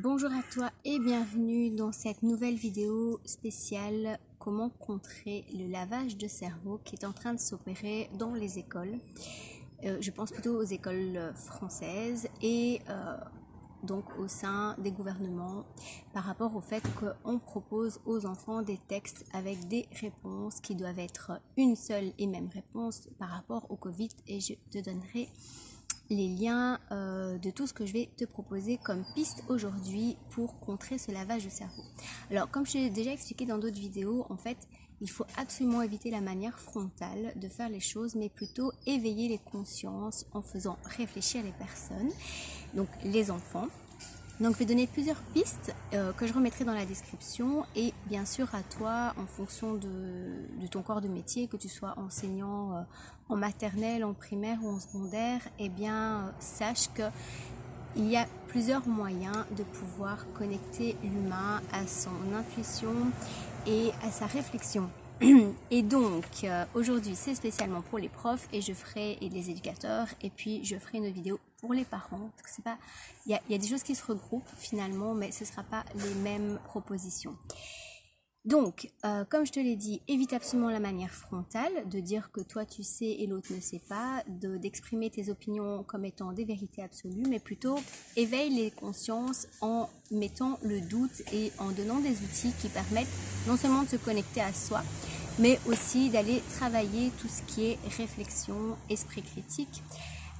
Bonjour à toi et bienvenue dans cette nouvelle vidéo spéciale comment contrer le lavage de cerveau qui est en train de s'opérer dans les écoles. Je pense plutôt aux écoles françaises et donc au sein des gouvernements par rapport au fait qu'on propose aux enfants des textes avec des réponses qui doivent être une seule et même réponse par rapport au Covid, et je te donnerai les liens de tout ce que je vais te proposer comme piste aujourd'hui pour contrer ce lavage de cerveau. Alors, comme je l'ai déjà expliqué dans d'autres vidéos, en fait, il faut absolument éviter la manière frontale de faire les choses, mais plutôt éveiller les consciences en faisant réfléchir les personnes, donc les enfants. Donc je vais donner plusieurs pistes que je remettrai dans la description, et bien sûr à toi, en fonction de ton corps de métier, que tu sois enseignant en maternelle, en primaire ou en secondaire, eh bien sache que il y a plusieurs moyens de pouvoir connecter l'humain à son intuition et à sa réflexion. Et donc aujourd'hui c'est spécialement pour les profs et les éducateurs, et puis je ferai une vidéo pour les parents parce que c'est pas, il y a des choses qui se regroupent finalement, mais ce ne sera pas les mêmes propositions. Donc, comme je te l'ai dit, évite absolument la manière frontale de dire que toi tu sais et l'autre ne sait pas, d'exprimer tes opinions comme étant des vérités absolues, mais plutôt éveille les consciences en mettant le doute et en donnant des outils qui permettent non seulement de se connecter à soi, mais aussi d'aller travailler tout ce qui est réflexion, esprit critique.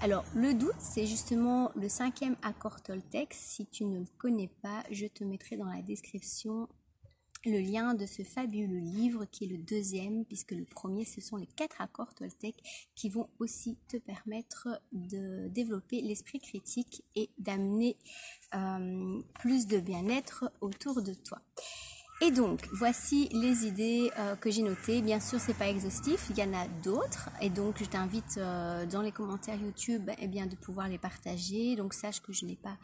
Alors, le doute, c'est justement le 5e accord Toltec. Si tu ne le connais pas, je te mettrai dans la description le lien de ce fabuleux livre qui est le 2e, puisque le premier, ce sont les 4 accords Toltec qui vont aussi te permettre de développer l'esprit critique et d'amener plus de bien-être autour de toi. Et donc, voici les idées que j'ai notées. Bien sûr, c'est pas exhaustif, il y en a d'autres. Et donc, je t'invite dans les commentaires YouTube de pouvoir les partager. Donc, sache que je n'ai pas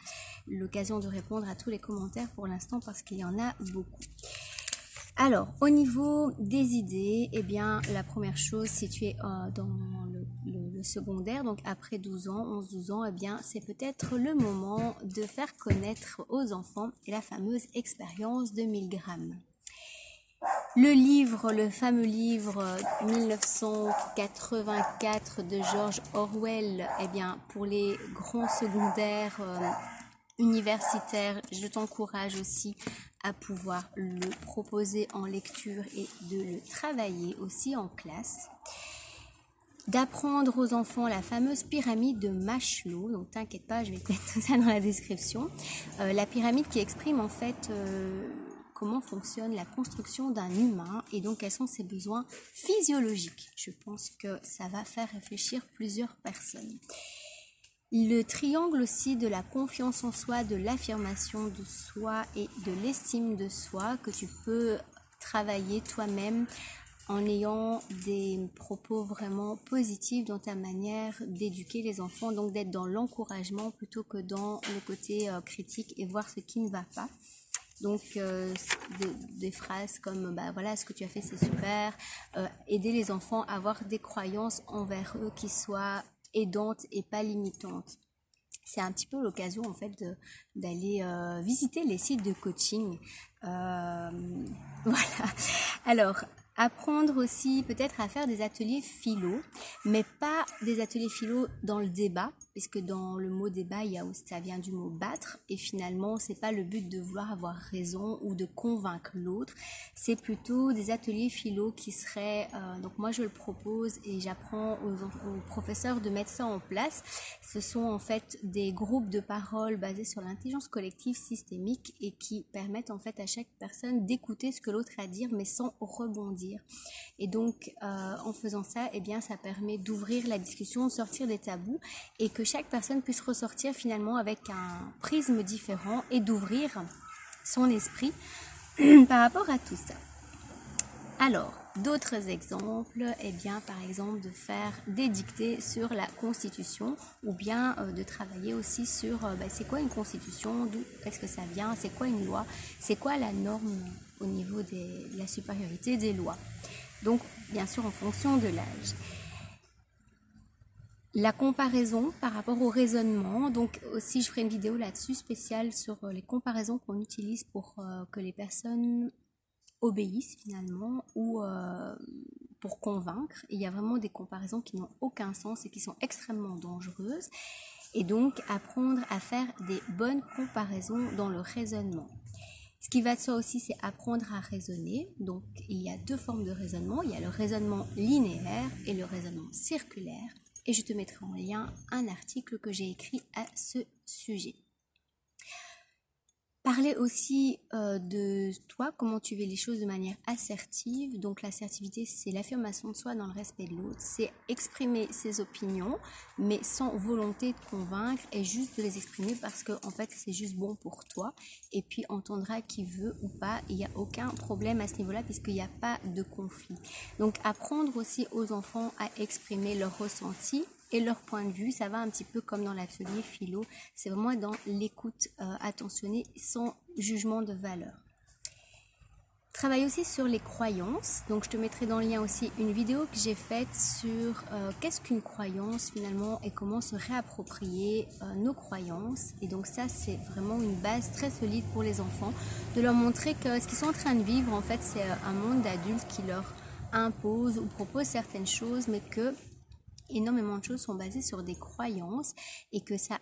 l'occasion de répondre à tous les commentaires pour l'instant parce qu'il y en a beaucoup. Alors, au niveau des idées, la première chose, si tu es dans le secondaire, donc après 12 ans, 11-12 ans, c'est peut-être le moment de faire connaître aux enfants la fameuse expérience de 1000 grammes. Le fameux livre 1984 de George Orwell, pour les grands secondaires universitaires, je t'encourage aussi à pouvoir le proposer en lecture et de le travailler aussi en classe. D'apprendre aux enfants la fameuse pyramide de Maslow, donc t'inquiète pas, je vais te mettre tout ça dans la description. La pyramide qui exprime en fait comment fonctionne la construction d'un humain et donc quels sont ses besoins physiologiques. Je pense que ça va faire réfléchir plusieurs personnes. Le triangle aussi de la confiance en soi, de l'affirmation de soi et de l'estime de soi que tu peux travailler toi-même en ayant des propos vraiment positifs dans ta manière d'éduquer les enfants, donc d'être dans l'encouragement plutôt que dans le côté critique et voir ce qui ne va pas. Donc des phrases comme voilà, ce que tu as fait c'est super, aider les enfants à avoir des croyances envers eux qui soient aidantes et pas limitantes. C'est un petit peu l'occasion en fait d'aller visiter les sites de coaching. Voilà. Alors, apprendre aussi peut-être à faire des ateliers philo, mais pas des ateliers philo dans le débat, puisque dans le mot débat, ça vient du mot battre, et finalement, c'est pas le but de vouloir avoir raison ou de convaincre l'autre, c'est plutôt des ateliers philo qui seraient, donc moi je le propose et j'apprends aux professeurs de mettre ça en place. Ce sont en fait des groupes de parole basés sur l'intelligence collective systémique et qui permettent en fait à chaque personne d'écouter ce que l'autre a à dire, mais sans rebondir. Et donc en faisant ça, ça permet d'ouvrir la discussion, de sortir des tabous et que chaque personne puisse ressortir finalement avec un prisme différent et d'ouvrir son esprit par rapport à tout ça. Alors, d'autres exemples, par exemple de faire des dictées sur la Constitution ou bien de travailler aussi sur c'est quoi une Constitution, d'où est-ce que ça vient, c'est quoi une loi, c'est quoi la norme au niveau de la supériorité des lois. Donc, bien sûr, en fonction de l'âge. La comparaison par rapport au raisonnement, donc aussi je ferai une vidéo là-dessus spéciale sur les comparaisons qu'on utilise pour que les personnes obéissent finalement ou pour convaincre. Il y a vraiment des comparaisons qui n'ont aucun sens et qui sont extrêmement dangereuses. Et donc apprendre à faire des bonnes comparaisons dans le raisonnement. Ce qui va de soi aussi, c'est apprendre à raisonner. Donc il y a deux formes de raisonnement. Il y a le raisonnement linéaire et le raisonnement circulaire. Et je te mettrai en lien un article que j'ai écrit à ce sujet. Parler aussi de toi, comment tu vis les choses de manière assertive. Donc l'assertivité, c'est l'affirmation de soi dans le respect de l'autre. C'est exprimer ses opinions, mais sans volonté de convaincre et juste de les exprimer parce que en fait c'est juste bon pour toi. Et puis entendra qui veut ou pas. Il n'y a aucun problème à ce niveau-là puisqu'il n'y a pas de conflit. Donc apprendre aussi aux enfants à exprimer leurs ressentis et leur point de vue, ça va un petit peu comme dans l'atelier philo, c'est vraiment dans l'écoute attentionnée sans jugement de valeur. Travaille aussi sur les croyances, donc je te mettrai dans le lien aussi une vidéo que j'ai faite sur qu'est-ce qu'une croyance finalement et comment se réapproprier nos croyances. Et donc ça c'est vraiment une base très solide pour les enfants, de leur montrer que ce qu'ils sont en train de vivre en fait c'est un monde d'adultes qui leur impose ou propose certaines choses mais que énormément de choses sont basées sur des croyances et que ça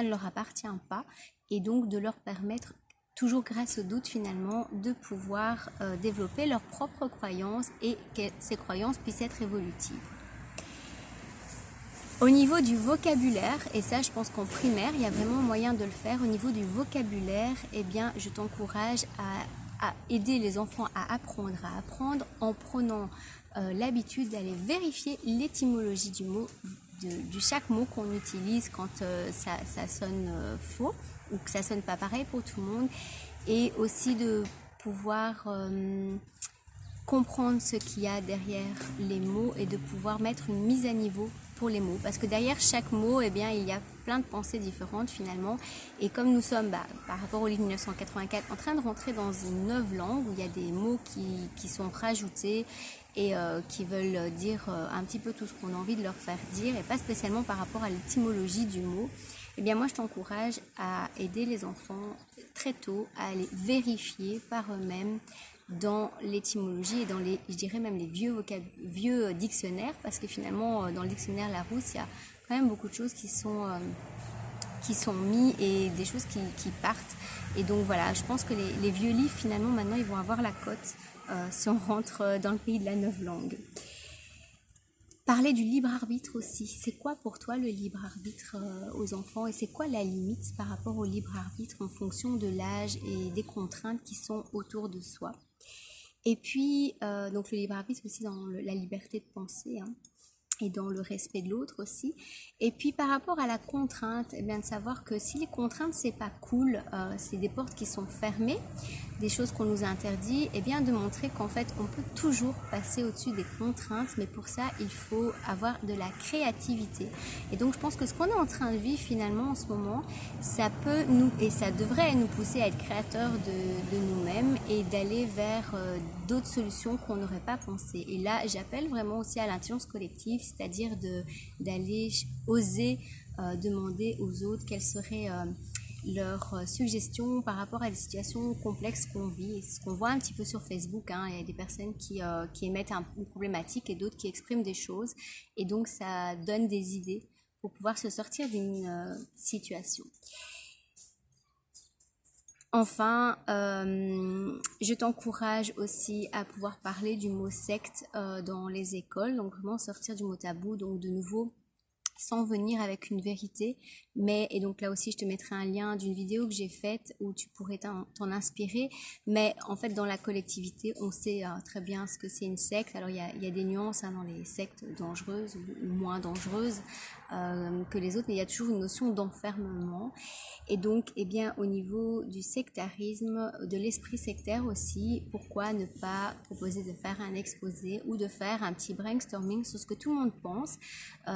ne leur appartient pas et donc de leur permettre toujours grâce au doute finalement de pouvoir développer leurs propres croyances et que ces croyances puissent être évolutives. Au niveau du vocabulaire, et ça je pense qu'en primaire il y a vraiment moyen de le faire, au niveau du vocabulaire, eh bien je t'encourage à aider les enfants à apprendre en prenant l'habitude d'aller vérifier l'étymologie du mot, du chaque mot qu'on utilise quand ça sonne faux ou que ça sonne pas pareil pour tout le monde, et aussi de pouvoir comprendre ce qu'il y a derrière les mots et de pouvoir mettre une mise à niveau pour les mots, parce que derrière chaque mot, eh bien, il y a plein de pensées différentes finalement, et comme nous sommes par rapport au livre 1984 en train de rentrer dans une neuve langue où il y a des mots qui sont rajoutés et qui veulent dire un petit peu tout ce qu'on a envie de leur faire dire et pas spécialement par rapport à l'étymologie du mot, eh bien moi je t'encourage à aider les enfants très tôt à aller vérifier par eux-mêmes dans l'étymologie et dans les, je dirais même les vieux dictionnaires, parce que finalement dans le dictionnaire Larousse il y a quand même beaucoup de choses qui sont mis et des choses qui partent, et donc voilà, je pense que les vieux livres finalement maintenant ils vont avoir la cote si on rentre dans le pays de la neuve langue. Parler du libre arbitre aussi, c'est quoi pour toi le libre arbitre aux enfants et c'est quoi la limite par rapport au libre arbitre en fonction de l'âge et des contraintes qui sont autour de soi. Et puis, donc le libre arbitre aussi dans la liberté de penser, hein, et dans le respect de l'autre aussi. Et puis par rapport à la contrainte, eh bien de savoir que si les contraintes c'est pas cool, c'est des portes qui sont fermées, des choses qu'on nous interdit, eh bien de montrer qu'en fait on peut toujours passer au-dessus des contraintes, mais pour ça il faut avoir de la créativité. Et donc je pense que ce qu'on est en train de vivre finalement en ce moment, ça peut nous, et ça devrait nous pousser à être créateurs de nous-mêmes et d'aller vers d'autres solutions qu'on n'aurait pas pensé. Et là j'appelle vraiment aussi à l'intelligence collective, c'est-à-dire d'aller oser demander aux autres quelles seraient leurs suggestions par rapport à des situations complexes qu'on vit. Et ce qu'on voit un petit peu sur Facebook, hein, il y a des personnes qui émettent une problématique et d'autres qui expriment des choses, et donc ça donne des idées pour pouvoir se sortir d'une situation. Enfin, je t'encourage aussi à pouvoir parler du mot secte dans les écoles, donc vraiment sortir du mot tabou, donc de nouveau sans venir avec une vérité, mais, et donc là aussi je te mettrai un lien d'une vidéo que j'ai faite où tu pourrais t'en inspirer, mais en fait dans la collectivité on sait très bien ce que c'est une secte. Alors il y a des nuances dans les sectes dangereuses ou moins dangereuses que les autres, mais il y a toujours une notion d'enfermement. Et donc, eh bien, au niveau du sectarisme, de l'esprit sectaire aussi, pourquoi ne pas proposer de faire un exposé ou de faire un petit brainstorming sur ce que tout le monde pense,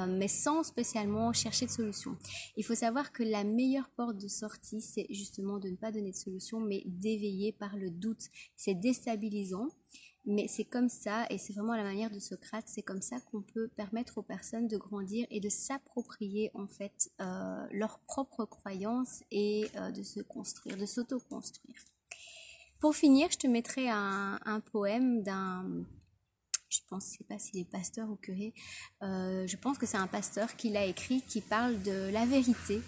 mais sans spécialement chercher de solution. Il faut savoir que la meilleure porte de sortie, c'est justement de ne pas donner de solution, mais d'éveiller par le doute. C'est déstabilisant. Mais c'est comme ça, et c'est vraiment la manière de Socrate, c'est comme ça qu'on peut permettre aux personnes de grandir et de s'approprier en fait leurs propres croyances et de se construire, de s'auto-construire. Pour finir, je te mettrai un poème d'un, je pense, je sais pas s'il est pasteur ou curé, je pense que c'est un pasteur qui l'a écrit, qui parle de la vérité.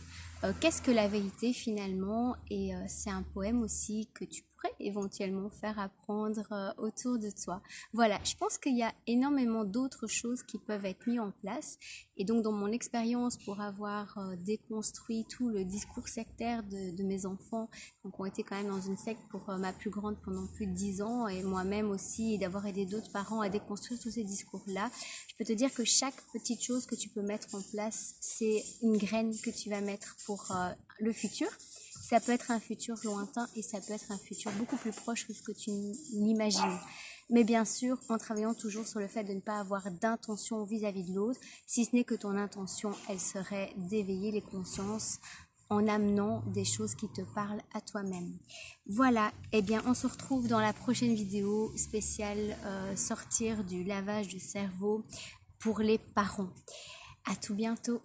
Qu'est-ce que la vérité finalement? Et c'est un poème aussi que tu pourrais éventuellement faire apprendre autour de toi. Voilà, je pense qu'il y a énormément d'autres choses qui peuvent être mises en place. Et donc dans mon expérience pour avoir déconstruit tout le discours sectaire de mes enfants, donc ont été quand même dans une secte pour ma plus grande pendant plus de 10 ans, et moi-même aussi, et d'avoir aidé d'autres parents à déconstruire tous ces discours-là, je peux te dire que chaque petite chose que tu peux mettre en place, c'est une graine que tu vas mettre pour le futur. Ça peut être un futur lointain et ça peut être un futur beaucoup plus proche que ce que tu n'imagines. Mais bien sûr, en travaillant toujours sur le fait de ne pas avoir d'intention vis-à-vis de l'autre, si ce n'est que ton intention, elle serait d'éveiller les consciences en amenant des choses qui te parlent à toi-même. Voilà, eh bien on se retrouve dans la prochaine vidéo spéciale sortir du lavage du cerveau pour les parents. À tout bientôt.